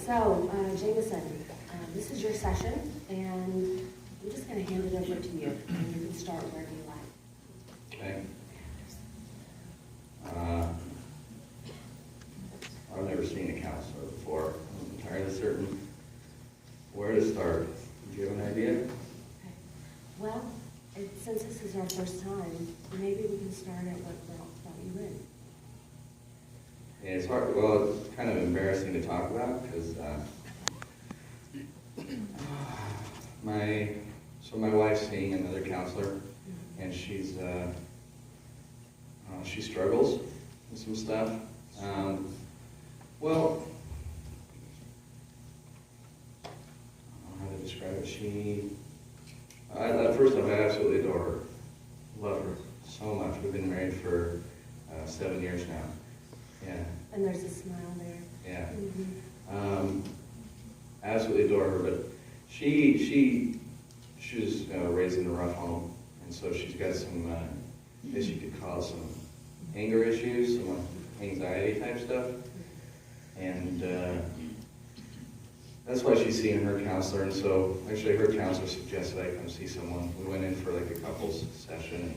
So, Jamison, this is your session, and I'm just going to hand it over to you, and you can start wherever you like. Okay. I've never seen a counselor before. I'm entirely certain where to start. Do you have an idea? Okay. Well, since this is our first time, maybe we can start at what brought you in. Yeah, it's hard. Well, it's kind of embarrassing to talk about because my wife's seeing another counselor, and she struggles with some stuff. Well, I don't know how to describe it. At first off, I absolutely adore her. Love her so much. We've been married for 7 years now. Yeah. And there's a smile there. Yeah. Mm-hmm. Absolutely adore her, but she was raised in a rough home, and so she's got some, I guess you could call it some anger issues, some anxiety type stuff, and that's why she's seeing her counselor. And so actually her counselor suggested I come see someone. We went in for like a couples session,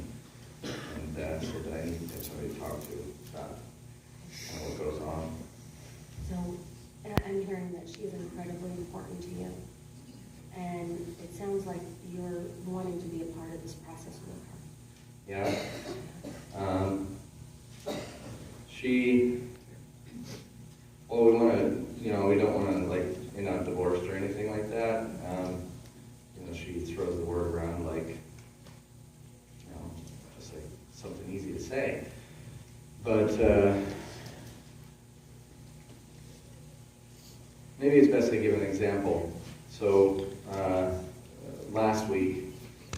and said that I need to have somebody to talk to about what goes on. So I'm hearing that she's incredibly important to you, and it sounds like you're wanting to be a part of this process with her. Yeah. Well, we want to, we don't want to, like, divorced or anything like that. She throws the word around like, just like something easy to say. But maybe it's best to give an example. So last week,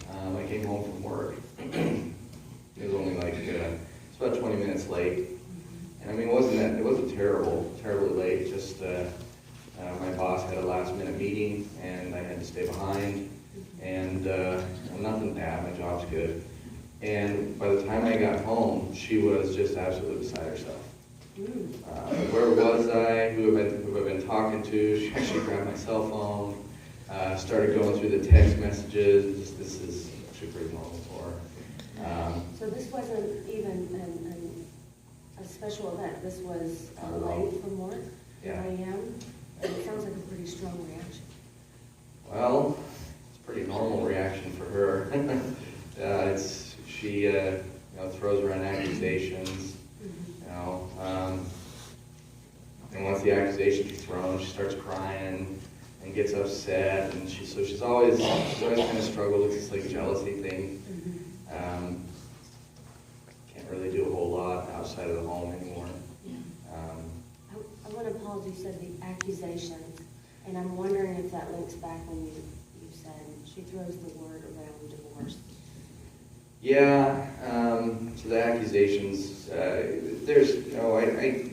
I came home from work. It was only like, it's about 20 minutes late. And I mean, it wasn't terribly late, just my boss had a last minute meeting and I had to stay behind. And nothing bad, my job's good. And by the time I got home, she was just absolutely beside herself. Where was I? Who have I been talking to? She actually grabbed my cell phone, started going through the text messages. This is actually pretty normal for her. So this wasn't even a special event. This was late from work, Yeah. 9 a.m. And it sounds like a pretty strong reaction. Well, it's a pretty normal reaction for her. She throws around accusations. And once the accusations are thrown, she starts crying and gets upset, and she's always kind of struggled with this like jealousy thing. Can't really do a whole lot outside of the home anymore. I want to pause. You said the accusations, and I'm wondering if that links back when you said she throws the word around divorce. Yeah. So the accusations. There's I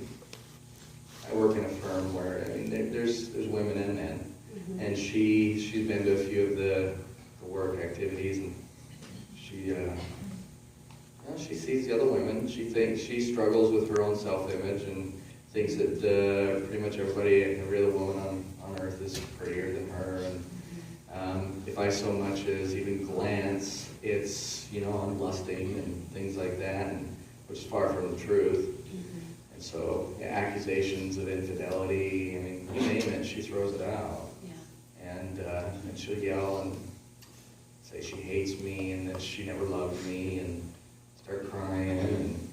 work in a firm where there's women and men, and she's been to a few of the work activities, and she sees the other women. She thinks she struggles with her own self-image and thinks that pretty much every other woman on earth is prettier than her. And if I so much as even glance, it's I'm lusting and things like that, which is far from the truth. And so accusations of infidelity, you name it, she throws it out. Yeah. And she'll yell and say she hates me and that she never loved me and start crying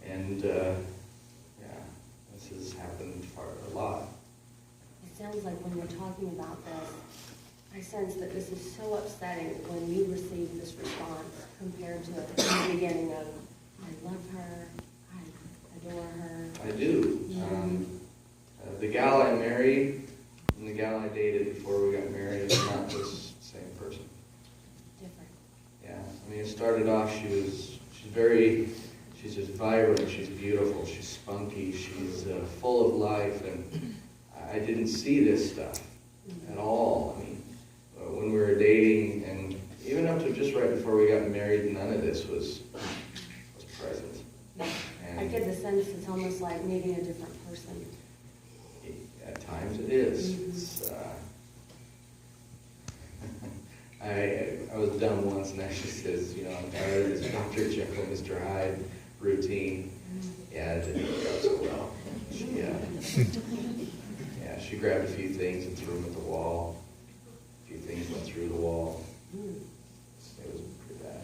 and this has happened a lot. It sounds like when you're talking about this, I sense that this is so upsetting when you receive this response compared to the beginning of, I love her, I adore her. I do. The gal I married and the gal I dated before we got married is not the same person. Different. Yeah. It started off, she's just vibrant, she's beautiful, she's spunky, she's full of life, and I didn't see this stuff at all. When we were dating, and even up to just right before we got married, none of this was present. I get the sense it's almost like meeting a different person. At times it is. Mhm. It's, I was dumb once and actually says, I'm tired of this Dr. Jekyll, Mr. Hyde routine. Yeah, it didn't work out so well. She grabbed a few things and threw them at the wall. A few things went through the wall. It was pretty bad.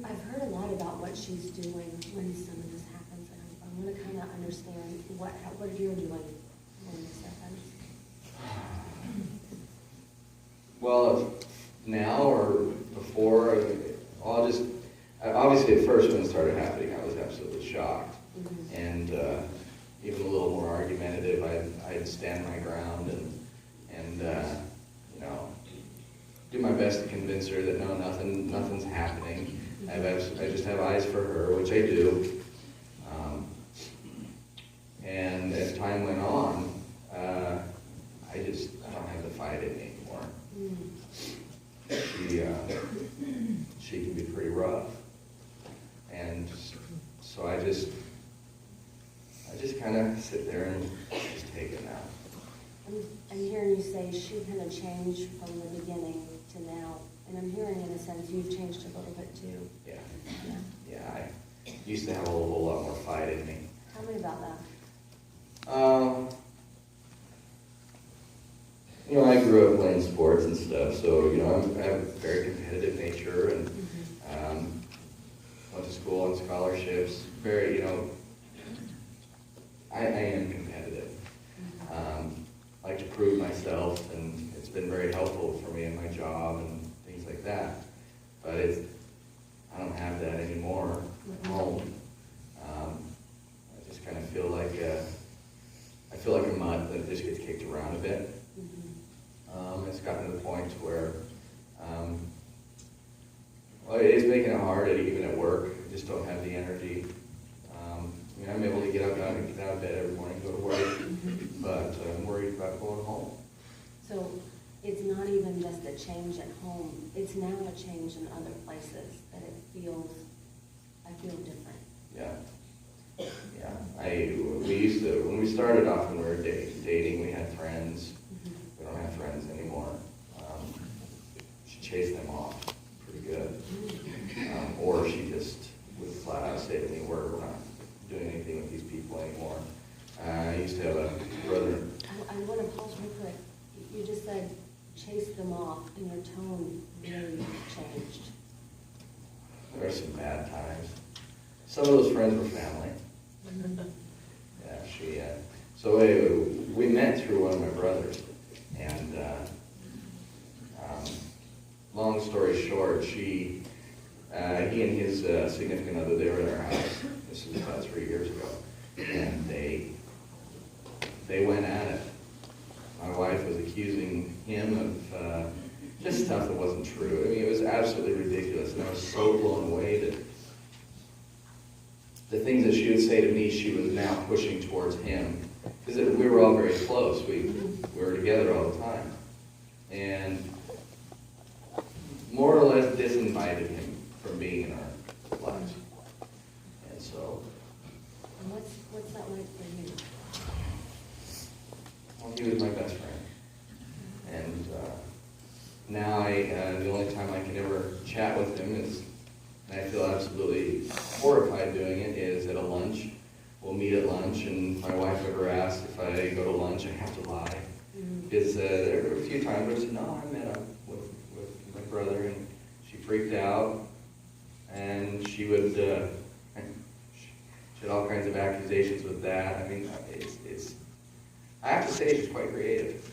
I've heard a lot about what she's doing when some of this happens, and I want to kind of understand what you're doing when this happens. Well, now or before, obviously at first when it started happening, I was absolutely shocked. Mm-hmm. And even a little more argumentative, I'd stand my ground and do my best to convince her that no, nothing's happening. I just have eyes for her, which I do. And as time went on, I don't have the fight in me anymore. She can be pretty rough. And so I just kind of sit there and just take it now. I'm hearing you say she kind of changed from the beginning to now, and I'm hearing in a sense you've changed a little bit too. Yeah, I used to have a whole lot more fight in me. Tell me about that. I grew up playing sports and stuff, so, I have a very competitive nature and went to school on scholarships. Very, I am competitive. Like to prove myself, and it's been very helpful for me in my job and things like that. But I don't have that anymore at home. I just kind of feel like a mud that just gets kicked around a bit. It's gotten to the point where it is making it hard, even at work. I just don't have the energy. I'm able to get out of bed every morning, go to work, but I'm worried about going home. So it's not even just a change at home, it's now a change in other places that I feel different. Yeah. When we started off when we were dating, we had friends. We don't have friends anymore. She chased them off pretty good. Or she just would flat out say to me, we're not doing anything with these people anymore. I used to have a brother. I want to pause real quick. You just said chase them off, and your tone really changed. There were some bad times. Some of those friends were family. Yeah, so we met through one of my brothers, and long story short, he and his significant other, they were in our house. This was about 3 years ago, and they went at it. My wife was accusing him of just stuff that wasn't true. It was absolutely ridiculous, and I was so blown away that the things that she would say to me, she was now pushing towards him. Because we were all very close. We were together all the time. And more or less disinvited him from being in our lives. And so... And what's that like for you? Well, he was my best friend. And now the only time I can ever chat with him is, and I feel absolutely horrified doing it, is at a lunch. We'll meet at lunch, and my wife ever asked if I go to lunch, I have to lie. Because there were a few times where I said, no, I met up with my brother, and she freaked out, and she would, she had all kinds of accusations with that. I mean, I have to say she's quite creative.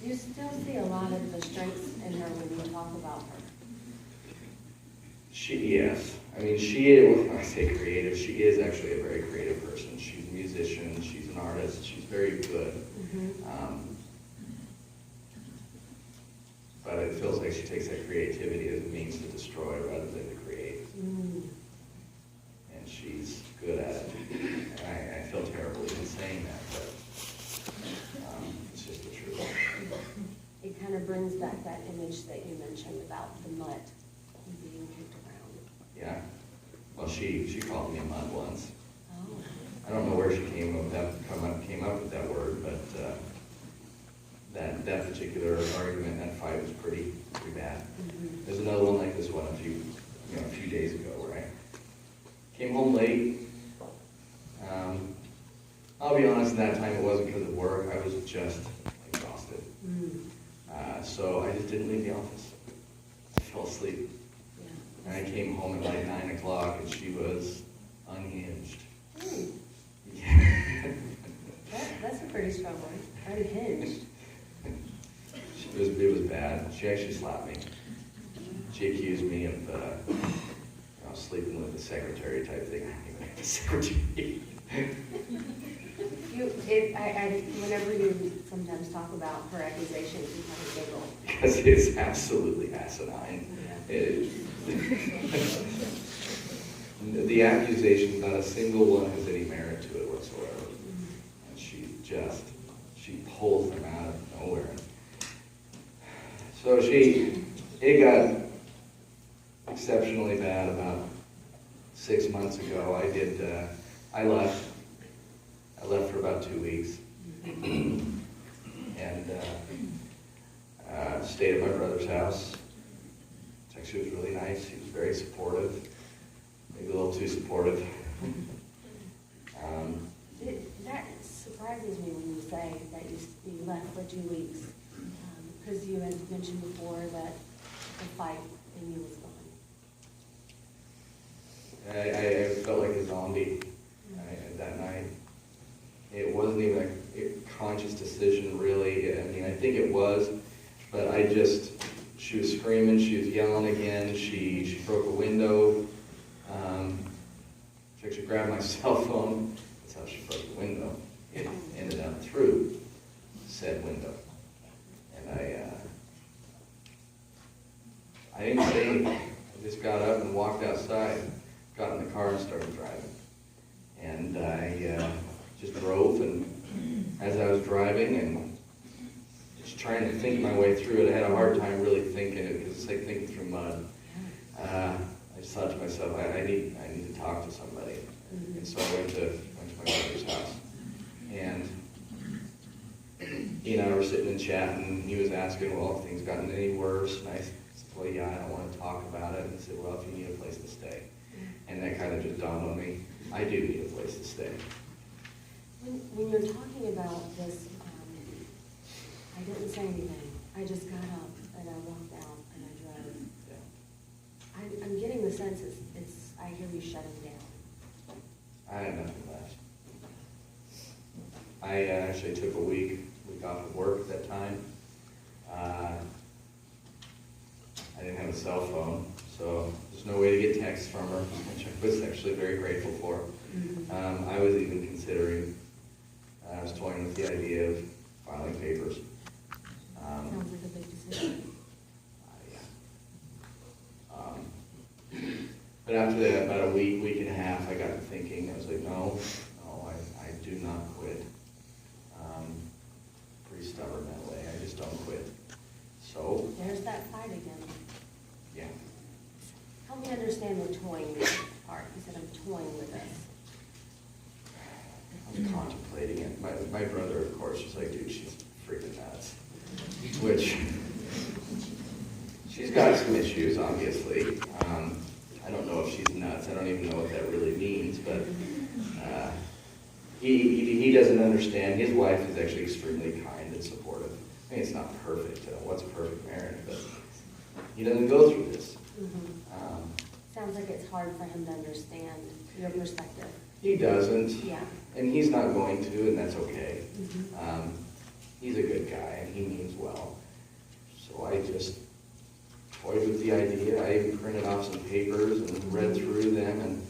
You still see a lot of the strengths in her when you talk about her. Yes. I mean, when I say creative, she is actually a very creative person. She's a musician, she's an artist, she's very good. But it feels like she takes that creativity as a means to destroy rather than to create. And she's good at it. And I feel terrible even saying that, but it's just the truth. It kind of brings back that image that you mentioned about the mutt being kicked around. Yeah. Well, she called me a mutt once. Oh. I don't know where she came up with that word, but that particular argument, that fight was pretty bad. Mhm. There's another one like this one a few days ago where I came home late. I'll be honest, that time it wasn't because of work. I was just exhausted. So I just didn't leave the office. I fell asleep. Yeah. And I came home at like 9 o'clock and she was unhinged. Ooh, Yeah. that's a pretty strong word. Unhinged. It was bad. She actually slapped me. She accused me of sleeping with the secretary type thing. The secretary. Whenever you sometimes talk about her accusations, you kind of giggle. Because it's absolutely asinine. Yeah. The accusation, not a single one has any merit to it whatsoever. And she pulls them out of nowhere. So it got exceptionally bad about 6 months ago. I left for about 2 weeks. And stayed at my brother's house. It actually was really nice. He was very supportive. Maybe a little too supportive. That surprises me when you say that you left for 2 weeks. Because you had mentioned before that the fight in you was gone. I felt like a zombie that night. It wasn't even a conscious decision, really. I mean, I think it was, but she was screaming, she was yelling again, she broke a window. She actually grabbed my cell phone. That's how she broke the window. It ended up through said window. And I didn't say anything. I just got up and walked outside, got in the car and started driving. And I just drove, and as I was driving and just trying to think my way through it, I had a hard time really thinking it because it's like thinking through mud. I just thought to myself, I need to talk to somebody. And so I went to my brother's house. And he and I were sitting and chatting, and he was asking, well, have things gotten any worse? And I said, well, yeah, I don't want to talk about it. And he said, well, if you need a place to stay. And that kind of just dawned on me, I do need a place to stay. When you're talking about this, I didn't say anything. I just got up and I walked out and I drove. Yeah. I'm getting the sense I hear you shutting down. I had nothing left. I actually took a week off of work at that time. I didn't have a cell phone, so there's no way to get texts from her, which I was actually very grateful for. I was even considering, I was toying with the idea of filing papers. Sounds like a big decision. But after that, about a week and a half, I got to thinking, I was like, no, I do not quit. Pretty stubborn that way, I just don't quit. So. There's that fight again. Yeah. Help me understand the toying part. You said I'm toying with this. I was contemplating it. My brother, of course, was like, dude, she's freaking nuts. Which, she's got some issues, obviously. I don't know if she's nuts. I don't even know what that really means, but he doesn't understand. His wife is actually extremely kind and supportive. I mean, it's not perfect. What's a perfect marriage? But he doesn't go through this. Sounds like it's hard for him to understand your perspective. He doesn't. Yeah. And he's not going to, and that's okay. He's a good guy, and he means well. So I just toyed with the idea. I even printed off some papers and read through them, and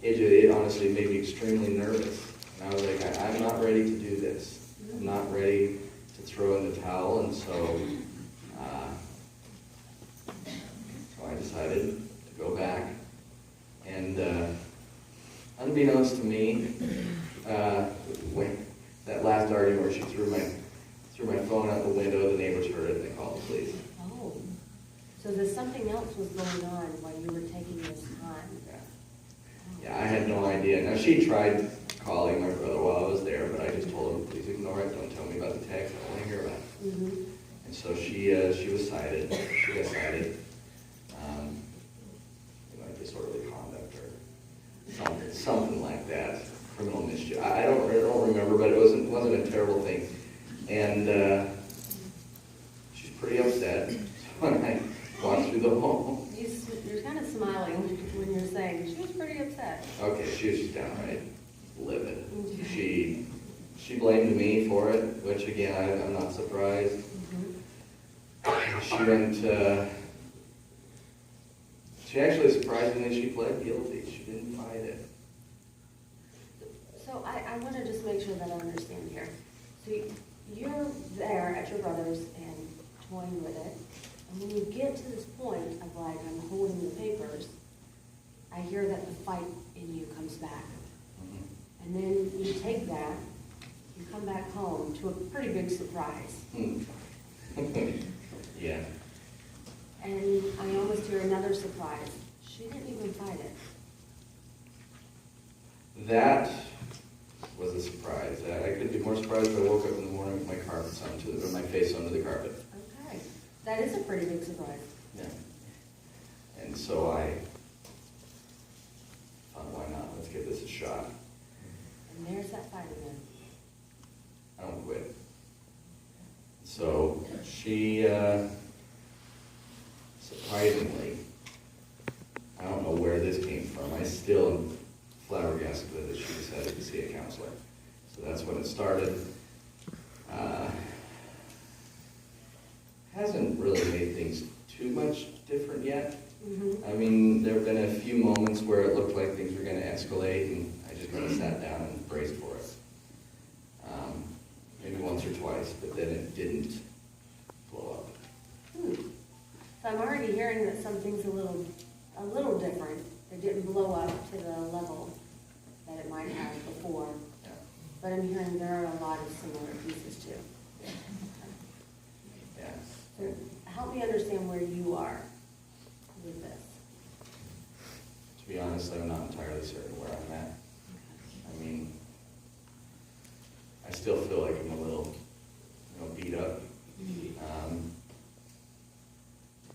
it honestly made me extremely nervous. And I was like, I'm not ready to do this. I'm not ready to throw in the towel, and so I decided to go back. And unbeknownst to me, when that last argument where she threw my phone out the window, the neighbors heard it and they called the police. Oh, so there's something else was going on while you were taking this time. Yeah, I had no idea. Now she tried calling my brother while I was there, but I just told him, please ignore it, don't tell me about the text, I don't want to hear about it. Mm-hmm. And so she was cited, she got cited, disorderly conduct or something like that, criminal mischief. I don't remember, but it wasn't a terrible thing. And she's pretty upset when I walked through the home. You're kind of smiling when you're saying she was pretty upset. Okay, she was just downright livid. She blamed me for it, which again, I'm not surprised. Mm-hmm. She went, she actually, surprisingly, she pled guilty. She didn't fight it. So I want to just make sure that I understand here. So you're there at your brother's and toying with it. And when you get to this point of like, I'm holding the papers, I hear that the fight in you comes back. Mm-hmm. And then you take that, you come back home to a pretty big surprise. Yeah. And I almost hear another surprise. She didn't even fight it. That was a surprise. I couldn't be more surprised if I woke up in the morning with my carpets or my face under the carpet. Okay. That is a pretty big surprise. Yeah. And so I thought, why not? Let's give this a shot. And there's that fight again. I don't quit. So she, surprisingly, I don't know where this came from. I still am flabbergasted that she decided to see a counselor. So that's when it started. Hasn't really made things too much different yet. Mm-hmm. I mean, there have been a few moments where it looked like things were going to escalate, and I just kind of sat down and braced for it. Maybe once or twice, but then it didn't blow up. So I'm already hearing that something's a little different. It didn't blow up to the level that it might have before. Yeah. But I'm hearing there are a lot of similar pieces too. Yeah. So help me understand where you are with this. To be honest, I'm not entirely certain where I'm at. I mean, I still feel like I'm a little, beat up.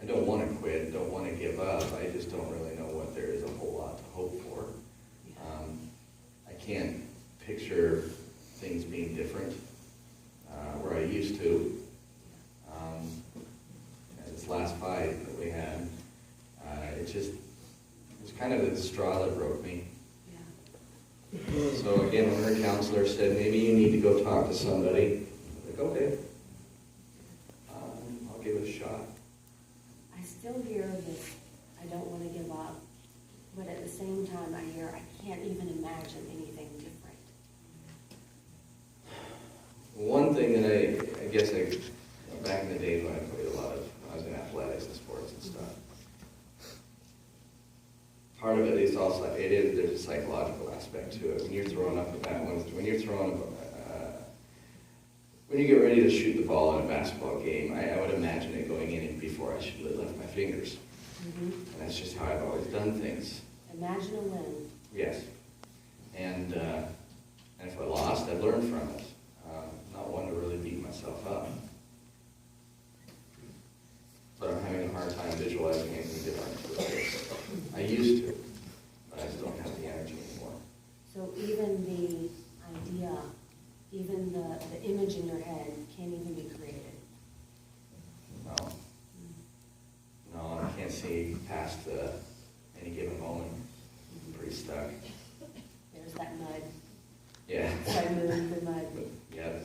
I don't want to quit, don't want to give up. I just don't really know what there is a whole lot to hope for. I can't picture things being different where I used to. This last fight that we had, it was kind of the straw that broke me. So again, when her counselor said, maybe you need to go talk to somebody, I'm like, okay, I'll give it a shot. I still hear this, I don't want to give up, but at the same time I hear I can't even imagine anything different. One thing that I guess back in the days when I played when I was in athletics and sports and stuff, part of it is also, there's a psychological aspect to it. When you're throwing up when you get ready to shoot the ball in a basketball game, I would imagine it going in before I should have left my fingers. Mm-hmm. And that's just how I've always done things. Imagine a win. Yes. And if I lost, I'd learn from it. Not one to really beat myself up. But I'm having a hard time visualizing anything different. I used to, but I just don't have the energy anymore. So even the idea, even the image in your head can't even be created? No. No, I can't see past any given moment. I'm pretty stuck. There's that mud. Yeah. So I moved the mud. Yeah.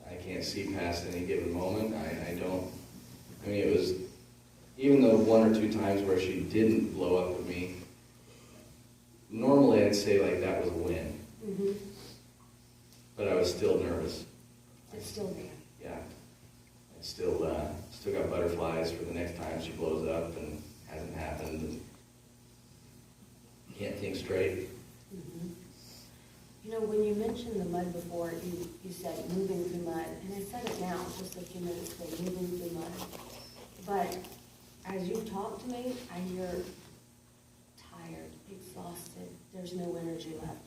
I can't see past any given moment. I don't. I mean, it was, even though one or two times where she didn't blow up at me, normally I'd say like that was a win. Mm-hmm. But I was still nervous. It's still there. Yeah. I still got butterflies for the next time she blows up, and hasn't happened. And can't think straight. Mm-hmm. When you mentioned the mud before, you said moving through mud, and I said it now, just a few minutes ago, moving through mud. But as you talk to me, I hear tired, exhausted, there's no energy left.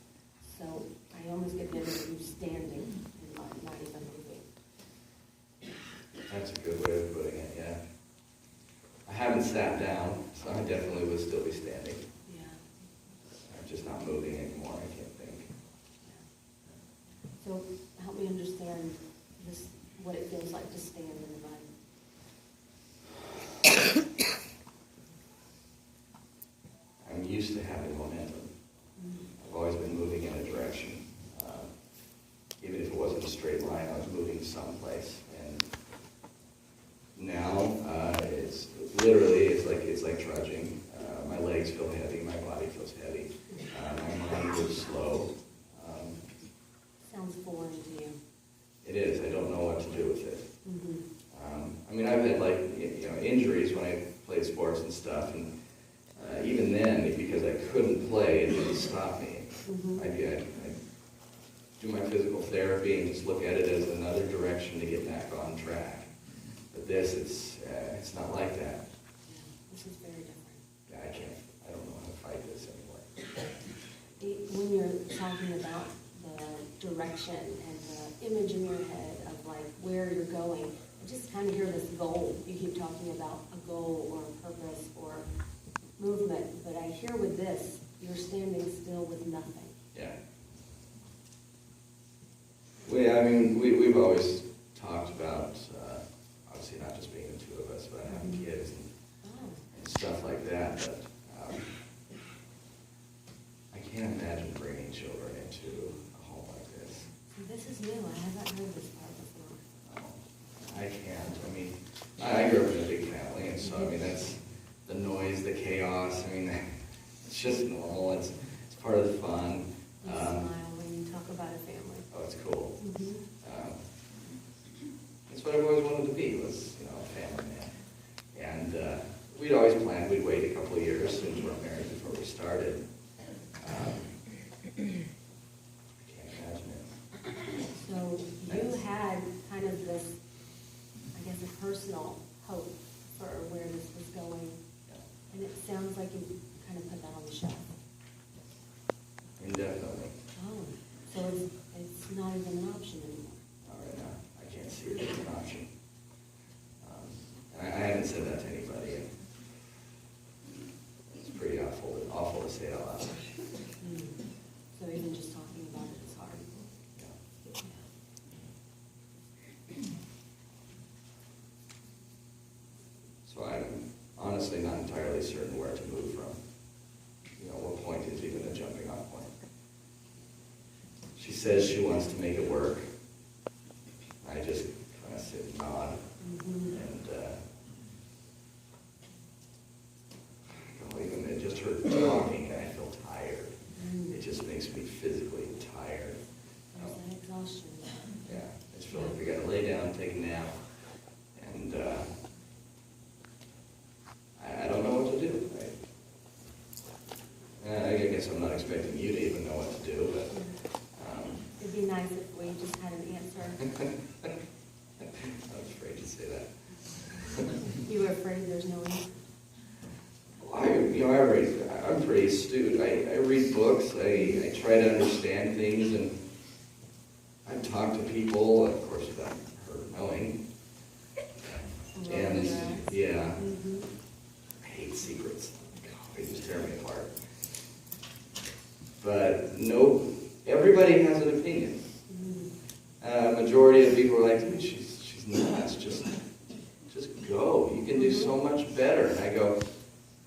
So I almost get the image of you standing and not even moving. That's a good way of putting it, yeah. I haven't sat down, so I definitely would still be standing. Yeah. I'm just not moving anymore, I can't think. So help me understand this, what it feels like to stand in the mud. I'm used to having momentum. I've always been moving in a direction. Even if it wasn't a straight line, I was moving someplace. And now it's literally, it's like trudging. My legs feel heavy, my body feels heavy. My mind moves slow. Sounds foreign to you. It is. I don't know what to do with it. Mm-hmm. I mean, I've had injuries when I played sports and stuff, and even then, because I couldn't play, it didn't stop me. Mm-hmm. I do my physical therapy and just look at it as another direction to get back on track. But this, it's not like that. Yeah, this is very different. Yeah, I don't know how to fight this anymore. When you're talking about the direction and the image in your head of like where you're going, I just kind of hear this goal. You keep talking about a goal or a purpose or movement, but I hear with this, you're standing still with nothing. Yeah. We've always talked about, obviously not just being the two of us, but having kids and stuff like that, but I can't imagine bringing children into a home like this. This is new. I haven't heard this part before. I can't. I mean, I grew up in a big family, and so, that's the noise, the chaos. It's just normal. It's part of the fun. You smile when you talk about a family. Oh, it's cool. Mm-hmm. That's what I've always wanted to be, was, a family man. And we'd always planned we'd wait a couple of years into our marriage before we started. I can't imagine it. So you had kind of this, I guess, a personal hope for where this was going, and it sounds like you kind of put that on the shelf. Definitely. Oh, so it's not even an option anymore. Not right now. I can't see it as an option. And I haven't said that to anybody. It's pretty awful to say it out loud. So even just talking about it is hard. Yeah. So I'm honestly not entirely certain where to move from. What point is even a jumping off point? She says she wants to make it work. I just kind of sit and nod. Mm-hmm. And even just her talking, I feel tired. It just makes me physically tired. There's that exhaustion. Yeah, I just feel like we got to lay down, take a nap, and I don't know what to do. I guess I'm not expecting you to even know what to do, but it'd be nice if we just had an answer. I was afraid to say that. You were afraid there's no answer? I'm pretty astute. I read books. I try to understand things, and I've talked to people, of course, without her knowing. And yeah, I hate secrets. They just tear me apart. But no, everybody has an opinion. Majority of people are like, dude, she's nuts. Just go. You can do so much better. And I go,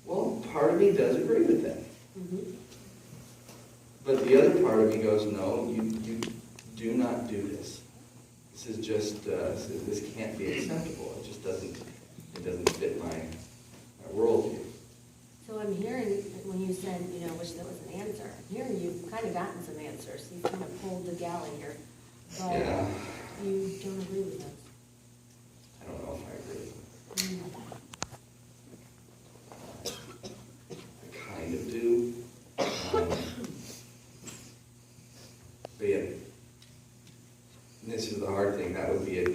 well, part of me does agree with that. But the other part of me goes, no, you do not do this. This is just, this can't be acceptable. It just doesn't fit my worldview. So I'm hearing, when you said, wish there was an answer, I'm hearing you've kind of gotten some answers. You've kind of pulled the galley here. But Yeah. you don't agree with those. I don't know if I agree with them. I kind of do. But yeah, this is the hard thing. That would be a